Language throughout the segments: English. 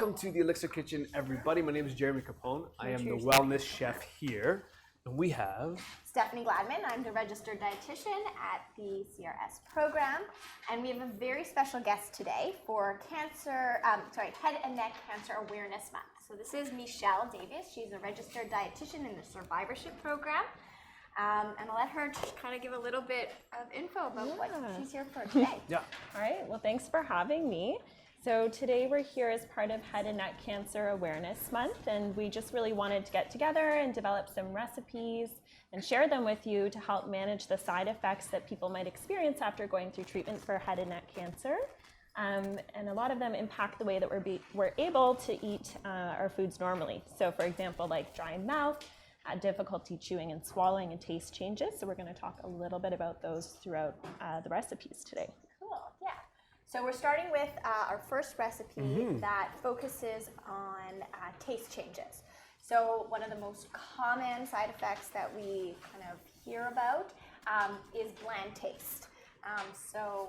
Welcome to the Elixir Kitchen, everybody. My name is Jeremy Capone. I am the wellness chef here, and we have Stephanie Gladman. I'm the registered dietitian at the CRS program, and we have a very special guest today for Head and Neck Cancer Awareness Month. So this is Michelle Davis. She's a registered dietitian in the survivorship program. And I'll let her just kind of give a little bit of info about what she's here for today. Yeah. All right, well, thanks for having me. So today we're here as part of Head and Neck Cancer Awareness Month, and we just really wanted to get together and develop some recipes and share them with you to help manage the side effects that people might experience after going through treatment for head and neck cancer. And a lot of them impact the way that we're able to eat our foods normally. So for example, like dry mouth, difficulty chewing and swallowing, and taste changes. So we're going to talk a little bit about those throughout the recipes today. Cool, yeah. So we're starting with our first recipe that focuses on taste changes. So one of the most common side effects that we kind of hear about is bland taste. So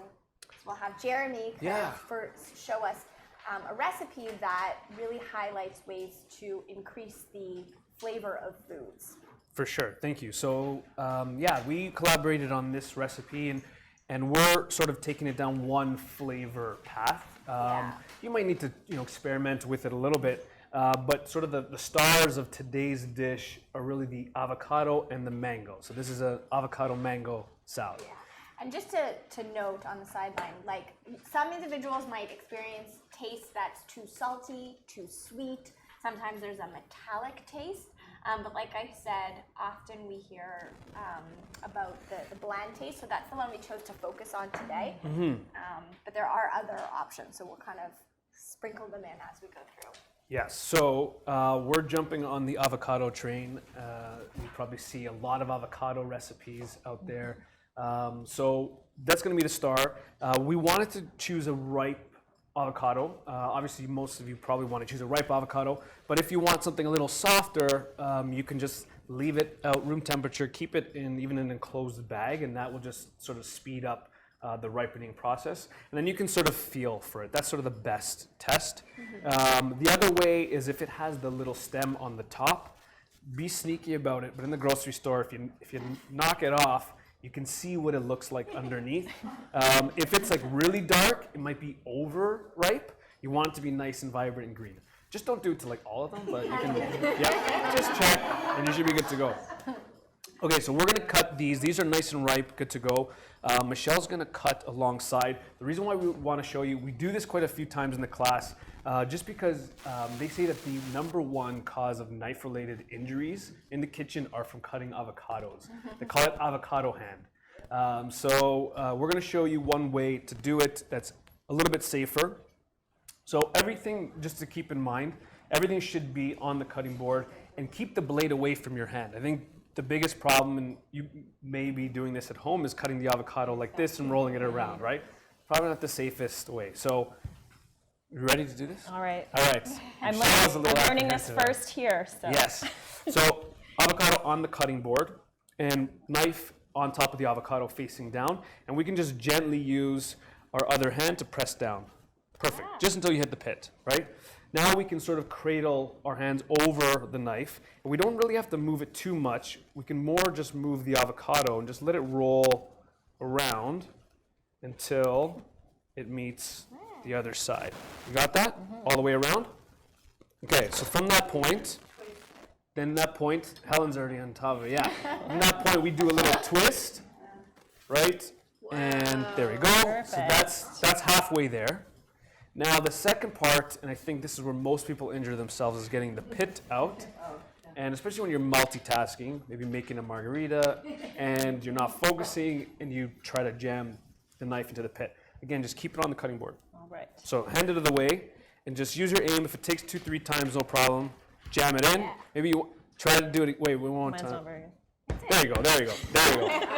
we'll have Jeremy first show us a recipe that really highlights ways to increase the flavor of foods. For sure, thank you. So we collaborated on this recipe, and we're sort of taking it down one flavor path. You might need to experiment with it a little bit, but sort of the stars of today's dish are really the avocado and the mango. So this is an avocado mango salad. Yeah. And just to note on the sideline, like some individuals might experience taste that's too salty, too sweet. Sometimes there's a metallic taste. But like I said, often we hear about the bland taste, so that's the one we chose to focus on today. But there are other options, so we'll kind of sprinkle them in as we go through. Yes, so we're jumping on the avocado train. You probably see a lot of avocado recipes out there. So that's going to be the star. We wanted to choose a ripe avocado. Obviously, most of you probably want to choose a ripe avocado, but if you want something a little softer, you can just leave it out room temperature, keep it even in an enclosed bag, and that will just sort of speed up the ripening process. And then you can sort of feel for it. That's sort of the best test. The other way is if it has the little stem on the top, be sneaky about it, but in the grocery store, if you knock it off, you can see what it looks like underneath. If it's like really dark, it might be overripe. You want it to be nice and vibrant and green. Just don't do it to like all of them, but you can, just check and you should be good to go. Okay, so we're gonna cut these. These are nice and ripe, good to go. Michelle's gonna cut alongside. The reason why we wanna show you, we do this quite a few times in the class, just because they say that the #1 cause of knife-related injuries in the kitchen are from cutting avocados. They call it avocado hand. So we're gonna show you one way to do it that's a little bit safer. So everything, just to keep in mind, everything should be on the cutting board, and keep the blade away from your hand. I think the biggest problem, and you may be doing this at home, is cutting the avocado like this and rolling it around, right? Probably not the safest way. So, you ready to do this? All right. All right. I'm learning this first here. So. Yes. So, avocado on the cutting board, and knife on top of the avocado facing down, and we can just gently use our other hand to press down. Perfect. Just until you hit the pit, right? Now we can sort of cradle our hands over the knife, and we don't really have to move it too much. We can more just move the avocado and just let it roll around until it meets the other side. You got that? All the way around? Okay, so from that point, Helen's already on top of it, yeah. From that point, we do a little twist, right? And there we go. Perfect. So that's halfway there. Now the second part, and I think this is where most people injure themselves, is getting the pit out. And especially when you're multitasking, maybe making a margarita, and you're not focusing, and you try to jam the knife into the pit. Again, just keep it on the cutting board. All right. So hand it out of the way, and just use your aim. If it takes 2-3 times, no problem. Jam it in. Maybe you try to do it. Wait, one more Mine's time. not very good. There you go.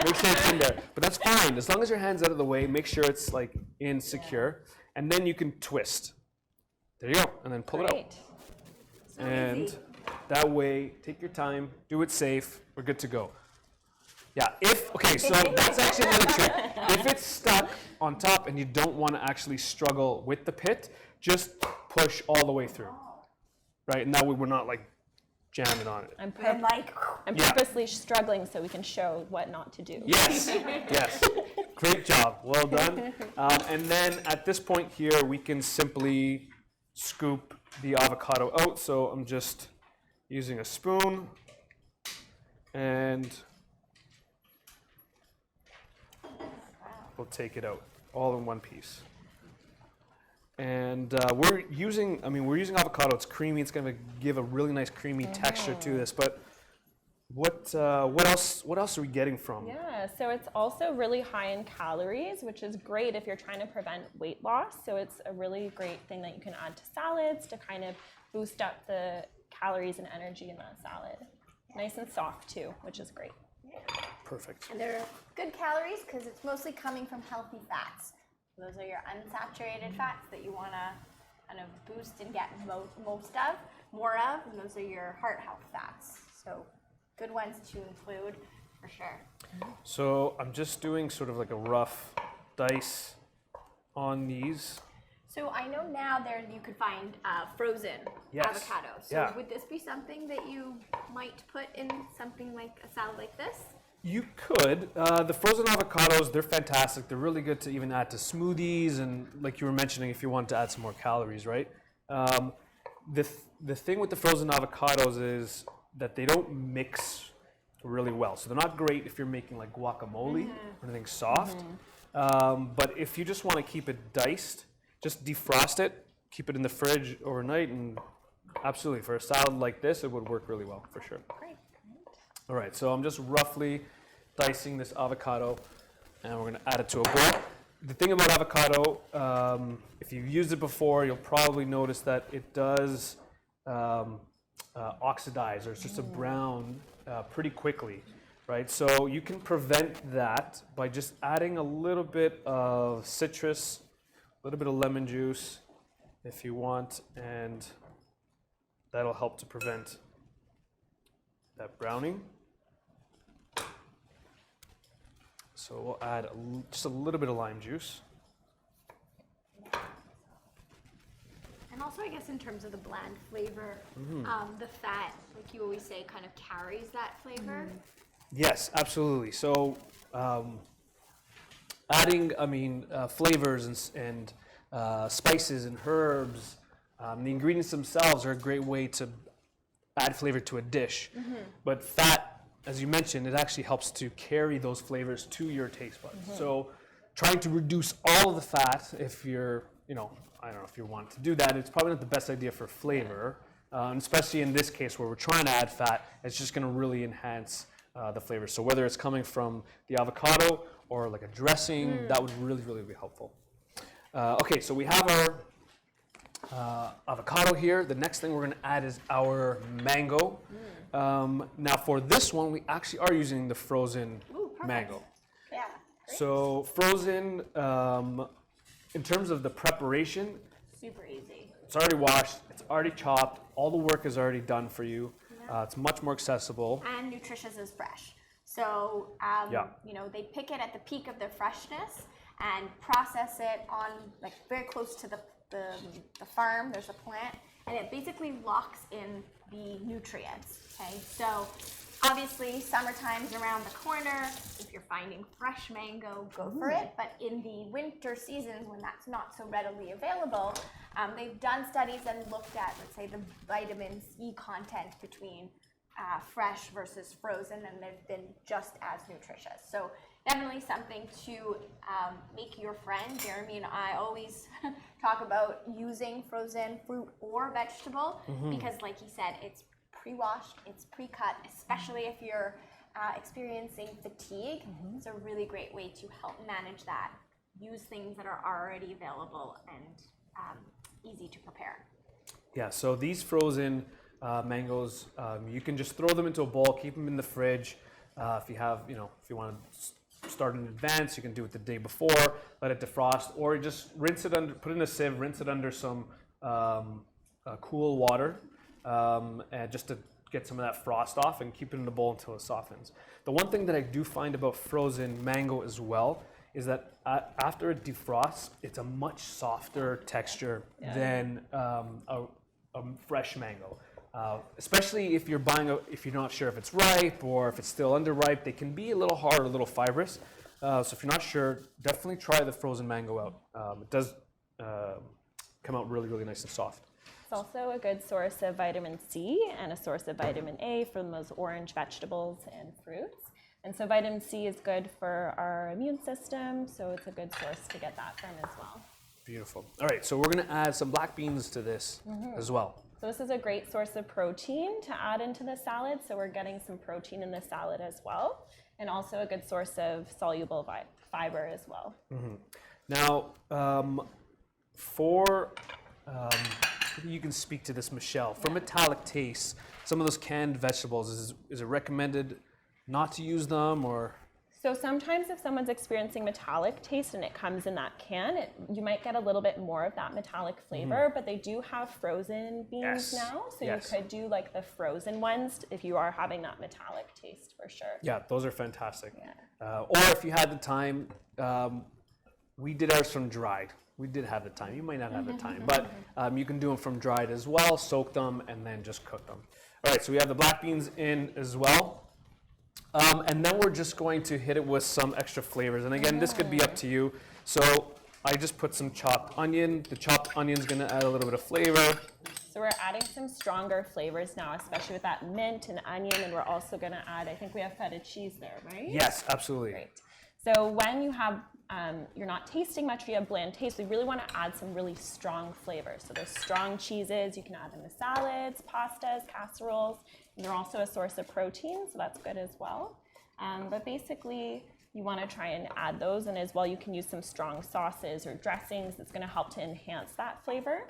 Make sure it's in there. But that's fine. As long as your hand's out of the way, make sure it's like in secure. And then you can twist. There you go. And then pull it out. So and easy. That way, take your time, do it safe, we're good to go. Yeah, so that's actually another trick. If it's stuck on top and you don't want to actually struggle with the pit, just push all the way through, right? And that way we're not like jamming on it. I'm Yeah. purposely struggling so we can show what not to do. Yes, yes. Great job. Well done. And then at this point here, we can simply scoop the avocado out. So I'm just using a spoon and we'll take it out all in one piece. And we're using avocado. It's creamy. It's going to give a really nice creamy texture to this. But what else are we getting from? Yeah, so it's also really high in calories, which is great if you're trying to prevent weight loss. So it's a really great thing that you can add to salads to kind of boost up the calories and energy in that salad. Nice and soft too, which is great. Perfect. And they're good calories because it's mostly coming from healthy fats. Those are your unsaturated fats that you want to kind of boost and get more of, and those are your heart health fats. So good ones to include for sure. So I'm just doing sort of like a rough dice on these. So I know now there you could find frozen Yes. avocados. So Yeah. would this be something that you might put in something like a salad like this? You could. The frozen avocados, they're fantastic. They're really good to even add to smoothies and like you were mentioning if you want to add some more calories, right? The thing with the frozen avocados is that they don't mix really well. So they're not great if you're making like guacamole or anything soft. But if you just want to keep it diced, just defrost it, keep it in the fridge overnight, and absolutely for a salad like this, it would work really well for sure. Great. All right, so I'm just roughly dicing this avocado, and we're going to add it to a bowl. The thing about avocado, if you've used it before, you'll probably notice that it does oxidize, or it's just a brown pretty quickly, right? So you can prevent that by just adding a little bit of citrus, a little bit of lemon juice, if you want, and that'll help to prevent that browning. So we'll add just a little bit of lime juice. And also, I guess in terms of the bland flavor, the fat, like you always say, kind of carries that flavor. Yes, absolutely. So adding, flavors and spices and herbs, the ingredients themselves are a great way to add flavor to a dish. But fat, as you mentioned, it actually helps to carry those flavors to your taste buds. So trying to reduce all of the fat, if you're, I don't know if you want to do that, it's probably not the best idea for flavor. Especially in this case where we're trying to add fat, it's just going to really enhance the flavor. So whether it's coming from the avocado or like a dressing, that would really, really be helpful. Okay, so we have our avocado here. The next thing we're going to add is our mango. Now for this one, we actually are using the frozen mango. Yeah. Great. So frozen, in terms of the preparation, Super easy. it's already washed, it's already chopped, all the work is already done for you. It's much more accessible. And nutritious is fresh. So, they pick it at the peak of their freshness and process it on like very close to the farm. There's a plant, and it basically locks in the nutrients. Okay, so obviously summertime's around the corner. If you're finding fresh mango, go for it. But in the winter seasons when that's not so readily available, they've done studies and looked at, let's say, the vitamin C content between fresh versus frozen, and they've been just as nutritious. So definitely something to make your friend. Jeremy and I always talk about using frozen fruit or vegetable because, like he said, it's pre-washed, it's pre-cut, especially if you're experiencing fatigue. It's a really great way to help manage that. Use things that are already available and easy to prepare. Yeah, so these frozen mangoes, you can just throw them into a bowl, keep them in the fridge. If you have, if you want to start in advance, you can do it the day before, let it defrost, or just rinse it under, put it in a sieve, rinse it under some cool water, and just to get some of that frost off, and keep it in the bowl until it softens. The one thing that I do find about frozen mango as well is that after it defrosts, it's a much softer texture than a fresh mango. Especially if you're if you're not sure if it's ripe or if it's still underripe, they can be a little hard, a little fibrous. So if you're not sure, definitely try the frozen mango out. It does come out really, really nice and soft. It's also a good source of vitamin C and a source of vitamin A from those orange vegetables and fruits. And so vitamin C is good for our immune system, so it's a good source to get that from as well. Beautiful. All right, so we're going to add some black beans to this as well. So this is a great source of protein to add into the salad, so we're getting some protein in the salad as well, and also a good source of soluble fiber as well. Now, you can speak to this, Michelle. For metallic tastes, some of those canned vegetables, is it recommended not to use them, or? So sometimes if someone's experiencing metallic taste and it comes in that can, you might get a little bit more of that metallic flavor, but they do have frozen beans now, so you could do like the frozen ones if you are having that metallic taste for sure. Yeah, those are fantastic. Yeah. Or if you had the time, we did ours from dried. We did have the time. You might not have the time, but you can do them from dried as well, soak them, and then just cook them. All right, so we have the black beans in as well. And then we're just going to hit it with some extra flavors. And again, this could be up to you. So I just put some chopped onion. The chopped onion's gonna add a little bit of flavor. So we're adding some stronger flavors now, especially with that mint and onion, and we're also gonna add, I think we have feta cheese there, right? Yes, absolutely. Great. So when you have, you're not tasting much, you have bland taste, we really want to add some really strong flavors. So those strong cheeses, you can add in the salads, pastas, casseroles, and they're also a source of protein, so that's good as well. But basically, you want to try and add those, and as well, you can use some strong sauces or dressings that's going to help to enhance that flavor.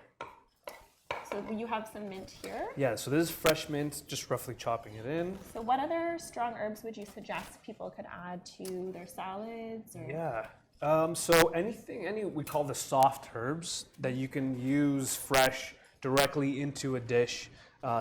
So you have some mint here. Yeah, so this is fresh mint, just roughly chopping it in. So what other strong herbs would you suggest people could add to their salads? Or? Yeah, so we call the soft herbs that you can use fresh directly into a dish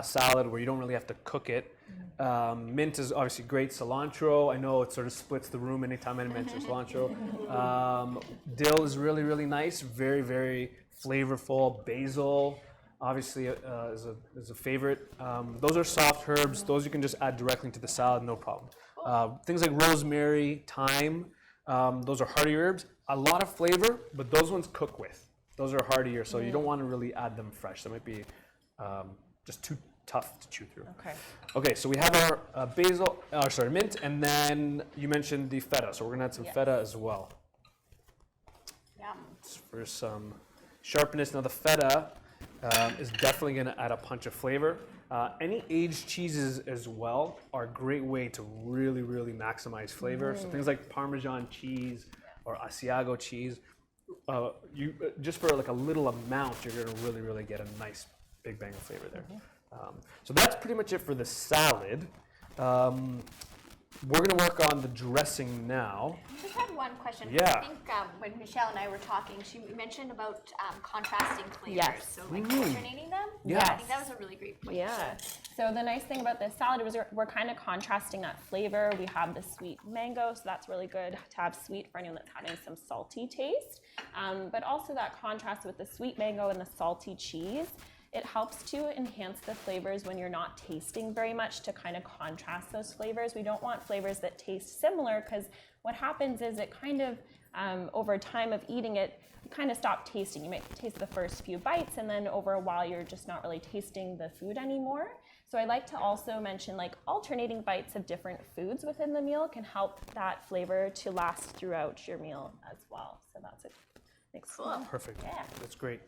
salad where you don't really have to cook it. Mint is obviously great. Cilantro, I know it sort of splits the room anytime I mention cilantro. Dill is really, really nice, very, very flavorful. Basil, obviously, is a favorite. Those are soft herbs. Those you can just add directly to the salad, no problem. Things like rosemary, thyme, those are hearty herbs. A lot of flavor, but those ones cook with. Those are heartier, so you don't want to really add them fresh. That might be just too tough to chew through. Okay, so we have our mint, and then you mentioned the feta, so we're gonna add some feta as well. Yum. For some sharpness. Now the feta is definitely going to add a punch of flavor. Any aged cheeses as well are a great way to really, really maximize flavor. So things like Parmesan cheese or Asiago cheese, just for like a little amount, you're going to really, really get a nice big bang of flavor there. So that's pretty much it for the salad. We're going to work on the dressing now. I just had one question. Yeah. I think when Michelle and I were talking, she mentioned about contrasting flavors. Yes. So like alternating them. Yes. I think that was a really great point. Yeah. So the nice thing about this salad is we're kind of contrasting that flavor. We have the sweet mango, so that's really good to have sweet for anyone that's having some salty taste. But also that contrast with the sweet mango and the salty cheese, it helps to enhance the flavors when you're not tasting very much to kind of contrast those flavors. We don't want flavors that taste similar because what happens is it kind of, over time of eating it, you kind of stop tasting. You might taste the first few bites and then over a while you're just not really tasting the food anymore. So I like to also mention like alternating bites of different foods within the meal can help that flavor to last throughout your meal as well. So that's it. Cool. Perfect. Yeah. That's great.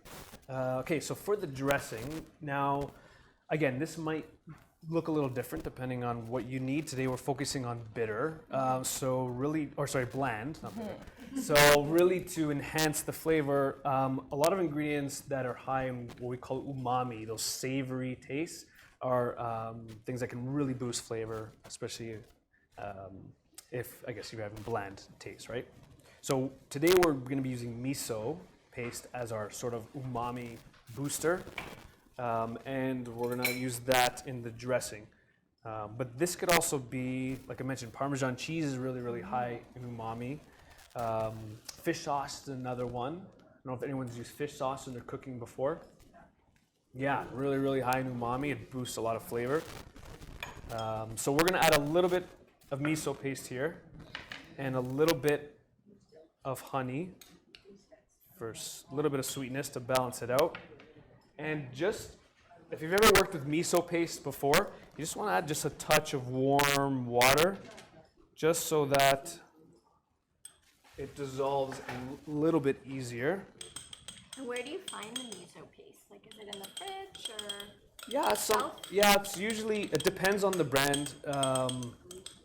Okay, so for the dressing, now, again, this might look a little different depending on what you need. Today we're focusing on bitter, bland, not bitter. So really to enhance the flavor, a lot of ingredients that are high in what we call umami, those savory tastes, are things that can really boost flavor, especially if, I guess, you're having bland taste, right? So today we're going to be using miso paste as our sort of umami booster, and we're going to use that in the dressing. But this could also be, like I mentioned, Parmesan cheese is really, really high in umami. Fish sauce is another one. I don't know if anyone's used fish sauce in their cooking before. Yeah, really, really high in umami. It boosts a lot of flavor. So we're gonna add a little bit of miso paste here and a little bit of honey for a little bit of sweetness to balance it out. And just, if you've ever worked with miso paste before, you just wanna add just a touch of warm water just so that it dissolves a little bit easier. And where do you find the miso paste? Like, is it in the fridge or? Yeah, it's usually, it depends on the brand.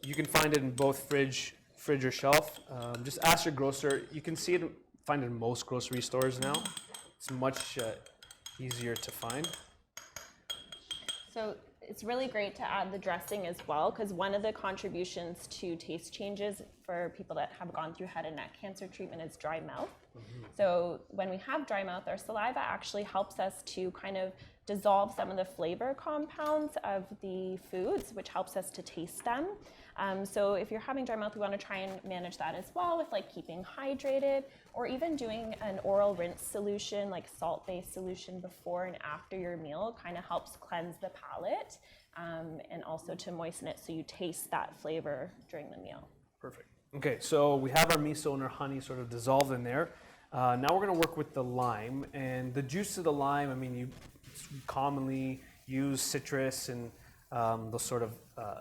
You can find it in both fridge or shelf. Just ask your grocer. You can find it in most grocery stores now. It's much easier to find. So it's really great to add the dressing as well, because one of the contributions to taste changes for people that have gone through head and neck cancer treatment is dry mouth. So when we have dry mouth, our saliva actually helps us to kind of dissolve some of the flavor compounds of the foods, which helps us to taste them. So if you're having dry mouth, we want to try and manage that as well with like keeping hydrated, or even doing an oral rinse solution, like salt-based solution before and after your meal, kind of helps cleanse the palate and also to moisten it so you taste that flavor during the meal. Perfect. Okay, so we have our miso and our honey sort of dissolved in there. Now we're going to work with the lime, and the juice of the lime, I mean, you commonly use citrus and those sort of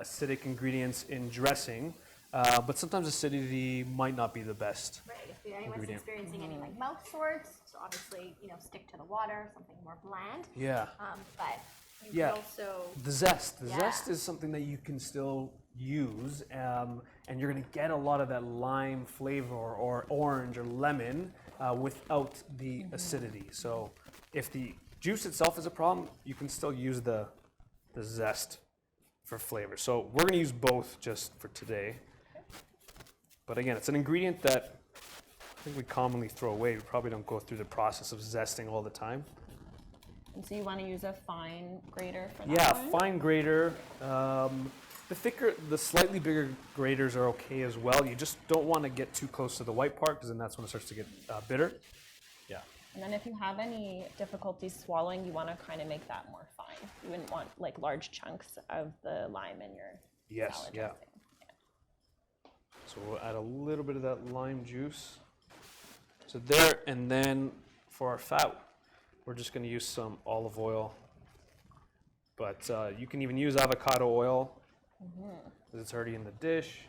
acidic ingredients in dressing, but sometimes acidity might not be the best. Right, if anyone's experiencing any like mouth sores, so obviously, stick to the water, something more bland. Yeah. But you can also... The zest. The zest is something that you can still use, and you're going to get a lot of that lime flavor or orange or lemon without the acidity. So if the juice itself is a problem, you can still use the zest for flavor. So we're going to use both just for today. But again, it's an ingredient that I think we commonly throw away. We probably don't go through the process of zesting all the time. And so you want to use a fine grater for that Yeah, one? fine grater. The slightly bigger graters are okay as well. You just don't want to get too close to the white part, because then that's when it starts to get bitter. Yeah. And then if you have any difficulty swallowing, you want to kind of make that more fine. You wouldn't want like large chunks of the lime in your salad dressing. So we'll add a little bit of that lime juice. So there, and then for our fat, we're just going to use some olive oil. But you can even use avocado oil, because it's already in the dish.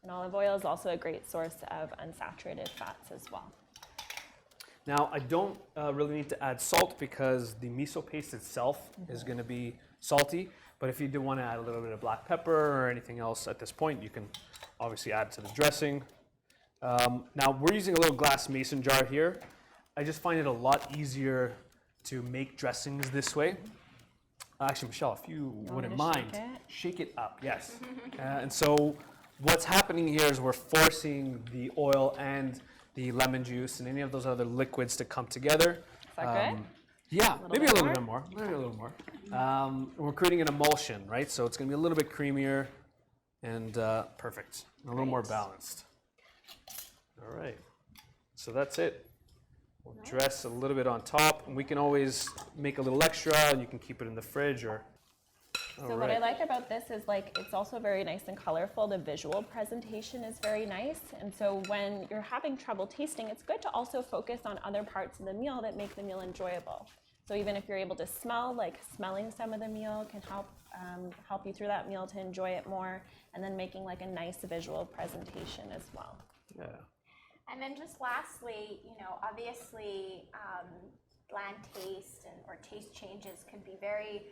And olive oil is also a great source of unsaturated fats as well. Now, I don't really need to add salt because the miso paste itself is going to be salty. But if you do want to add a little bit of black pepper or anything else at this point, you can obviously add to the dressing. Now, we're using a little glass mason jar here. I just find it a lot easier to make dressings this way. Actually, Michelle, if you wouldn't mind, shake it up, yes. And so what's happening here is we're forcing the oil and the lemon juice and any of those other liquids to come together. Is that good? Yeah, maybe a little bit more. Maybe a little more. We're creating an emulsion, right? So it's going to be a little bit creamier and perfect, and a little more balanced. All right, so that's it. We'll dress a little bit on top, and we can always make a little extra, and you can keep it in the fridge or. So what I like about this is like it's also very nice and colorful. The visual presentation is very nice. And so when you're having trouble tasting, it's good to also focus on other parts of the meal that make the meal enjoyable. So even if you're able to smell, like smelling some of the meal can help you through that meal to enjoy it more, and then making like a nice visual presentation as well. Yeah. And then just lastly, obviously bland taste or taste changes can be very,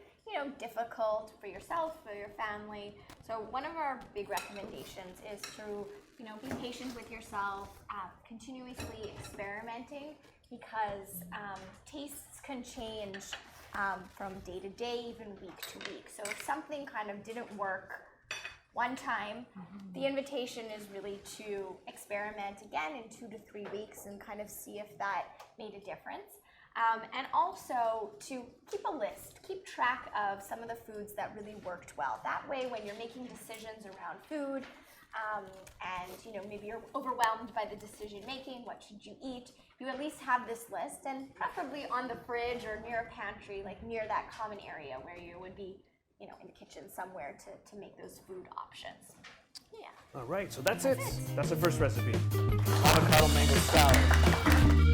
difficult for yourself, for your family. So one of our big recommendations is to, be patient with yourself, continuously experimenting, because tastes can change from day to day, even week to week. So if something kind of didn't work one time, the invitation is really to experiment again in 2 to 3 weeks and kind of see if that made a difference. And also to keep a list, keep track of some of the foods that really worked well. That way, when you're making decisions around food, and maybe you're overwhelmed by the decision making, what should you eat, you at least have this list, and preferably on the fridge or near a pantry, like near that common area where you would be in the kitchen somewhere to make those food options. Yeah. All right, so that's it. That's the first recipe. Avocado mango salad.